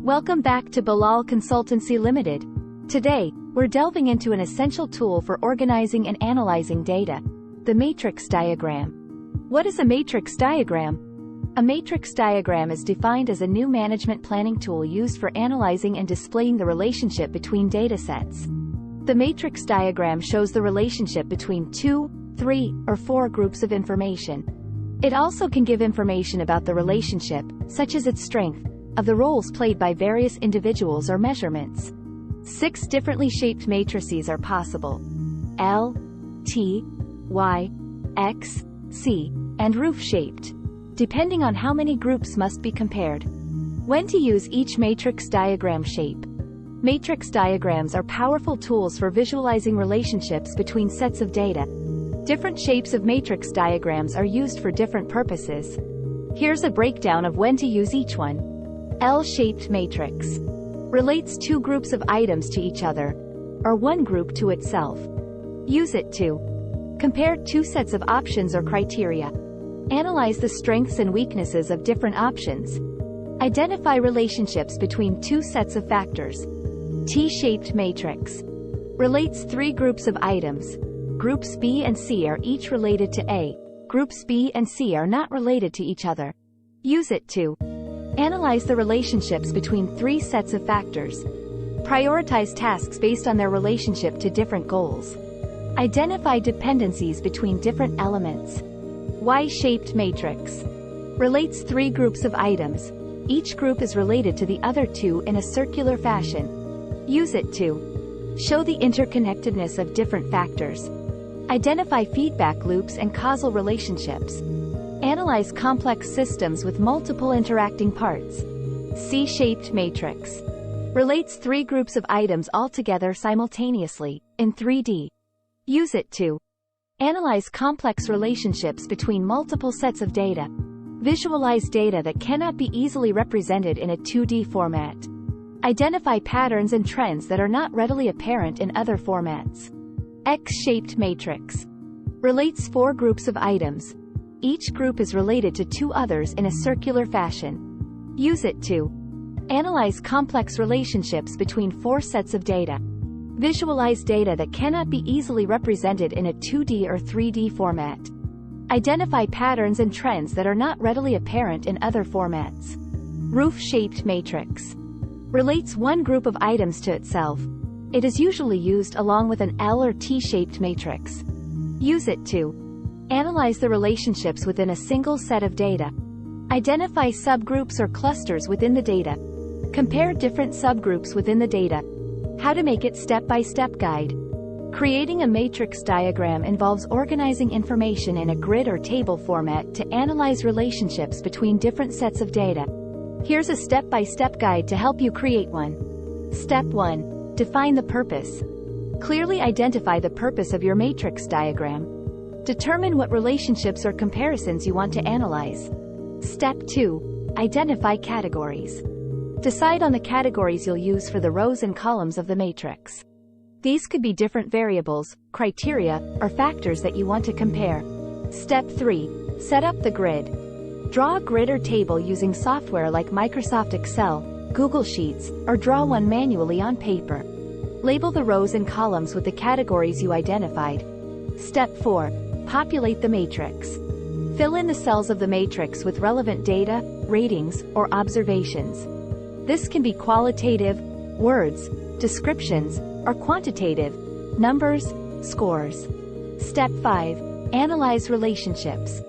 Welcome back to Bilal Consultancy Limited. Today, we're delving into an essential tool for organizing and analyzing data, the matrix diagram. What is a matrix diagram? A matrix diagram is defined as a new management planning tool used for analyzing and displaying the relationship between datasets. The matrix diagram shows the relationship between 2, 3, or 4 groups of information. It also can give information about the relationship, such as its strength, of the roles played by various individuals or measurements. 6 differently shaped matrices are possible: L, T, Y, X, C, and roof-shaped, depending on how many groups must be compared. When to use each matrix diagram shape. Matrix diagrams are powerful tools for visualizing relationships between sets of data. Different shapes of matrix diagrams are used for different purposes. Here's a breakdown of when to use each one. L-shaped matrix relates 2 groups of items to each other, or one group to itself. Use it to compare 2 sets of options or criteria, analyze the strengths and weaknesses of different options, identify relationships between 2 sets of factors. T-shaped matrix relates 3 groups of items. Groups B and C are each related to A. Groups B and C are not related to each other. Use it to analyze the relationships between 3 sets of factors. Prioritize tasks based on their relationship to different goals. Identify dependencies between different elements. Y-shaped matrix relates 3 groups of items. Each group is related to the other 2 in a circular fashion. Use it to show the interconnectedness of different factors. Identify feedback loops and causal relationships. Analyze complex systems with multiple interacting parts. C-shaped matrix relates 3 groups of items all together simultaneously, in 3D. Use it to analyze complex relationships between multiple sets of data. Visualize data that cannot be easily represented in a 2D format. Identify patterns and trends that are not readily apparent in other formats. X-shaped matrix relates 4 groups of items. Each group is related to 2 others in a circular fashion. Use it to analyze complex relationships between 4 sets of data. Visualize data that cannot be easily represented in a 2D or 3D format. Identify patterns and trends that are not readily apparent in other formats. Roof-shaped matrix relates 1 group of items to itself. It is usually used along with an L or T-shaped matrix. Use it to analyze the relationships within a single set of data. Identify subgroups or clusters within the data. Compare different subgroups within the data. How to make it step-by-step guide. Creating a matrix diagram involves organizing information in a grid or table format to analyze relationships between different sets of data. Here's a step-by-step guide to help you create one. Step 1. Define the purpose. Clearly identify the purpose of your matrix diagram. Determine what relationships or comparisons you want to analyze. Step 2. Identify categories. Decide on the categories you'll use for the rows and columns of the matrix. These could be different variables, criteria, or factors that you want to compare. Step 3. Set up the grid. Draw a grid or table using software like Microsoft Excel, Google Sheets, or draw one manually on paper. Label the rows and columns with the categories you identified. Step 4. Populate the matrix. Fill in the cells of the matrix with relevant data, ratings, or observations. This can be qualitative, words, descriptions, or quantitative, numbers, scores. Step 5. Analyze relationships.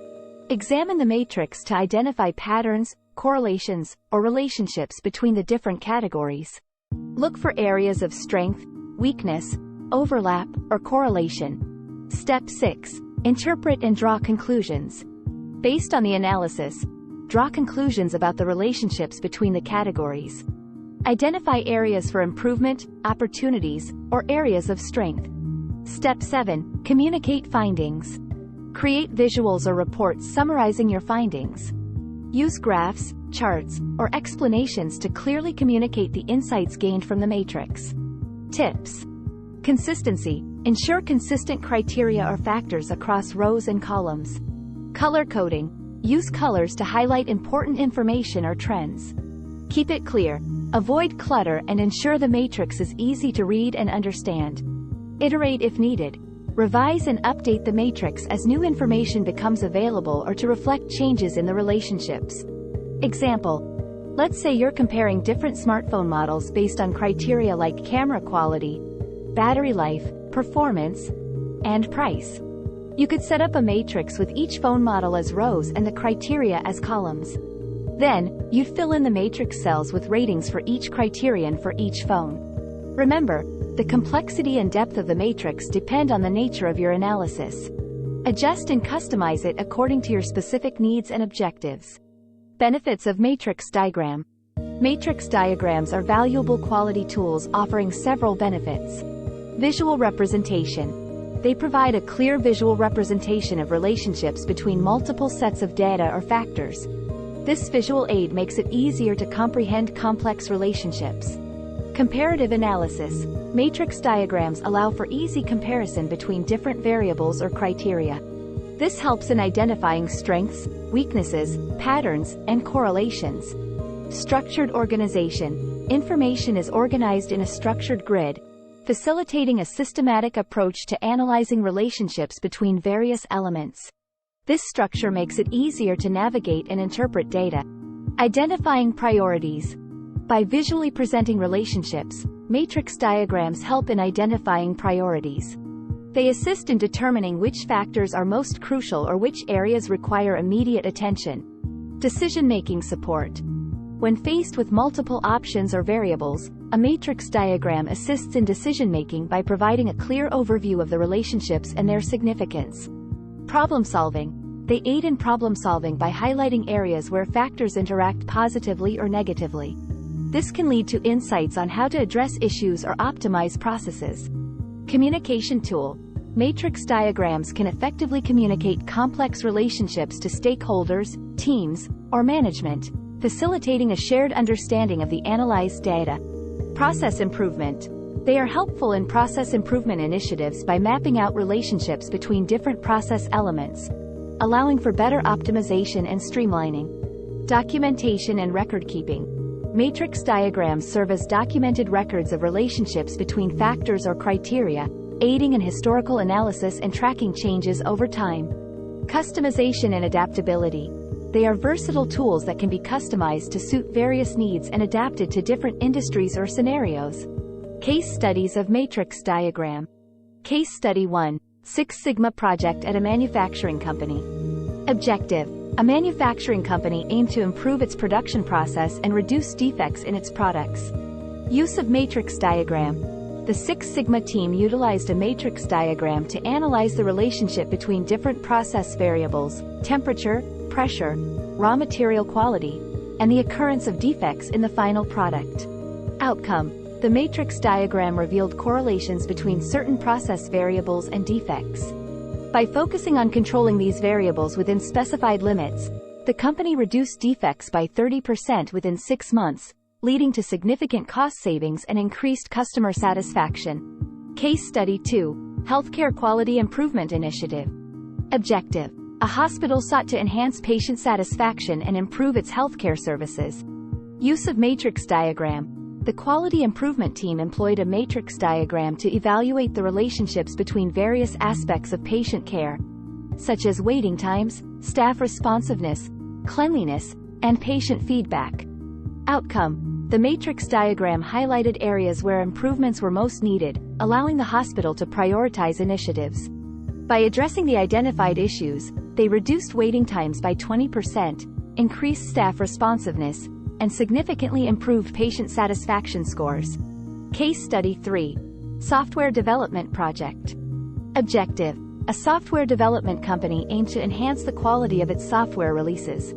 Examine the matrix to identify patterns, correlations, or relationships between the different categories. Look for areas of strength, weakness, overlap, or correlation. Step 6. Interpret and draw conclusions. Based on the analysis, draw conclusions about the relationships between the categories. Identify areas for improvement, opportunities, or areas of strength. Step 7. Communicate findings. Create visuals or reports summarizing your findings. Use graphs, charts, or explanations to clearly communicate the insights gained from the matrix. Tips. Consistency. Ensure consistent criteria or factors across rows and columns. Color coding. Use colors to highlight important information or trends. Keep it clear. Avoid clutter and ensure the matrix is easy to read and understand. Iterate if needed. Revise and update the matrix as new information becomes available or to reflect changes in the relationships. Example: let's say you're comparing different smartphone models based on criteria like camera quality, battery life, performance, and price. You could set up a matrix with each phone model as rows and the criteria as columns. Then, you'd fill in the matrix cells with ratings for each criterion for each phone. Remember, the complexity and depth of the matrix depend on the nature of your analysis. Adjust and customize it according to your specific needs and objectives. Benefits of matrix diagram. Matrix diagrams are valuable quality tools offering several benefits. Visual representation. They provide a clear visual representation of relationships between multiple sets of data or factors. This visual aid makes it easier to comprehend complex relationships. Comparative analysis. Matrix diagrams allow for easy comparison between different variables or criteria. This helps in identifying strengths, weaknesses, patterns, and correlations. Structured organization. Information is organized in a structured grid, facilitating a systematic approach to analyzing relationships between various elements. This structure makes it easier to navigate and interpret data. Identifying priorities. By visually presenting relationships, matrix diagrams help in identifying priorities. They assist in determining which factors are most crucial or which areas require immediate attention. Decision-making support. When faced with multiple options or variables, a matrix diagram assists in decision-making by providing a clear overview of the relationships and their significance. Problem-solving. They aid in problem-solving by highlighting areas where factors interact positively or negatively. This can lead to insights on how to address issues or optimize processes. Communication tool. Matrix diagrams can effectively communicate complex relationships to stakeholders, teams, or management, facilitating a shared understanding of the analyzed data. Process improvement. They are helpful in process improvement initiatives by mapping out relationships between different process elements, allowing for better optimization and streamlining. Documentation and record keeping. Matrix diagrams serve as documented records of relationships between factors or criteria, aiding in historical analysis and tracking changes over time. Customization and adaptability. They are versatile tools that can be customized to suit various needs and adapted to different industries or scenarios. Case studies of matrix diagram. Case study 1. Six Sigma project at a manufacturing company. Objective. A manufacturing company aimed to improve its production process and reduce defects in its products. Use of matrix diagram. The Six Sigma team utilized a matrix diagram to analyze the relationship between different process variables, temperature, pressure, raw material quality, and the occurrence of defects in the final product. Outcome. The matrix diagram revealed correlations between certain process variables and defects. By focusing on controlling these variables within specified limits, the company reduced defects by 30% within 6 months, leading to significant cost savings and increased customer satisfaction. Case Study 2. Healthcare Quality Improvement Initiative. Objective. A hospital sought to enhance patient satisfaction and improve its healthcare services. Use of matrix diagram. The quality improvement team employed a matrix diagram to evaluate the relationships between various aspects of patient care, such as waiting times, staff responsiveness, cleanliness, and patient feedback. Outcome. The matrix diagram highlighted areas where improvements were most needed, allowing the hospital to prioritize initiatives. By addressing the identified issues, they reduced waiting times by 20%, increased staff responsiveness, and significantly improved patient satisfaction scores. Case Study 3. Software Development Project. Objective. A software development company aimed to enhance the quality of its software releases.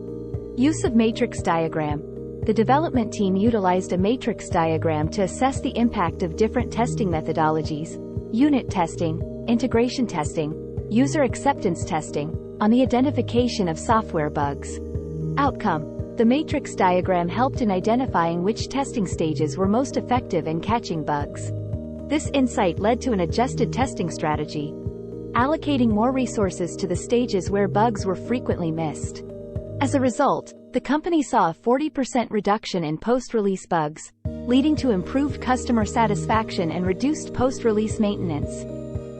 Use of matrix diagram. The development team utilized a matrix diagram to assess the impact of different testing methodologies, unit testing, integration testing, user acceptance testing, on the identification of software bugs. Outcome. The matrix diagram helped in identifying which testing stages were most effective in catching bugs. This insight led to an adjusted testing strategy, allocating more resources to the stages where bugs were frequently missed. As a result, the company saw a 40% reduction in post-release bugs, leading to improved customer satisfaction and reduced post-release maintenance.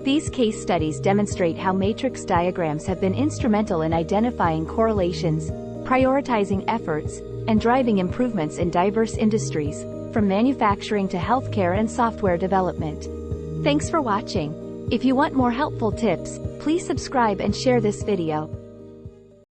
These case studies demonstrate how matrix diagrams have been instrumental in identifying correlations, prioritizing efforts, and driving improvements in diverse industries, from manufacturing to healthcare and software development. Thanks for watching. If you want more helpful tips, please subscribe and share this video.